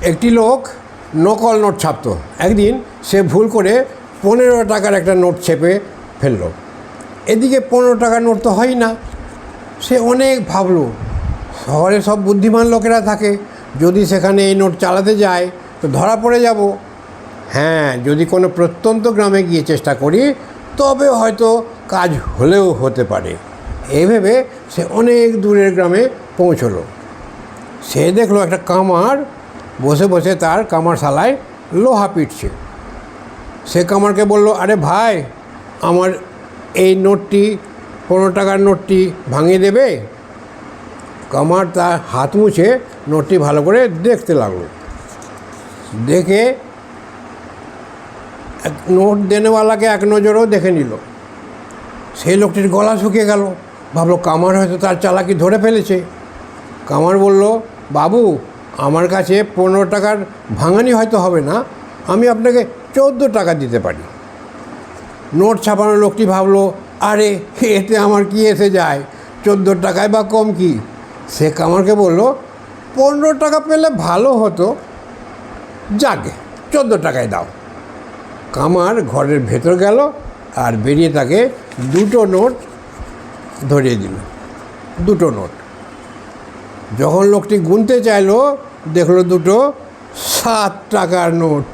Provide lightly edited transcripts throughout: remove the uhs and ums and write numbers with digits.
একটি লোক নকল নোট ছাপতো। একদিন সে ভুল করে 15 টাকার একটা নোট ছেপে ফেলল। এদিকে 15 টাকার নোট তো হয় না। সে অনেক ভাবলো, শহরে সব বুদ্ধিমান লোকেরা থাকে, যদি সেখানে এই নোট চালাতে যায় তো ধরা পড়ে যাব। হ্যাঁ, যদি কোনো প্রত্যন্ত গ্রামে গিয়ে চেষ্টা করি তবে হয়তো কাজ হলেও হতে পারে। এই ভেবে সে অনেক দূরের গ্রামে পৌঁছলো। সে দেখলো একটা কামার বসে বসে তার কামারশালায় লোহা পিটছে। সে কামারকে বলল, আরে ভাই, আমার এই নোটটি 15 টাকার নোটটি ভাঙিয়ে দেবে? কামার তার হাত মুছে নোটটি ভালো করে দেখতে লাগলো। দেখে নোট দেনেওয়ালাকে এক নজরেও দেখে নিল। সেই লোকটির গলা শুকিয়ে গেল। ভাবলো কামার হয়তো তার চালাকি ধরে ফেলেছে। কামার বলল, বাবু, আমার কাছে 15 টাকার ভাঙানি হয়তো হবে না, আমি আপনাকে 14 টাকা দিতে পারি। নোট ছাপানো লোকটি ভাবলো, আরে এতে আমার কি এসে যায়, 14 টাকায় বা কম কি। সে কামারকে বলল, 15 টাকা পেলে ভালো হতো, যাকে 14 টাকায় দাও। কামার ঘরের ভেতর গেল আর বেরিয়ে তাকে 2টো নোট ধরিয়ে দিল। 2টো নোট। যখন লোকটি গুনতে চাইল, দেখলো 2টো 7 টাকার নোট।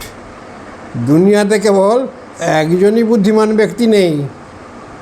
দুনিয়াতে কেবল একজনই বুদ্ধিমান ব্যক্তি নেই,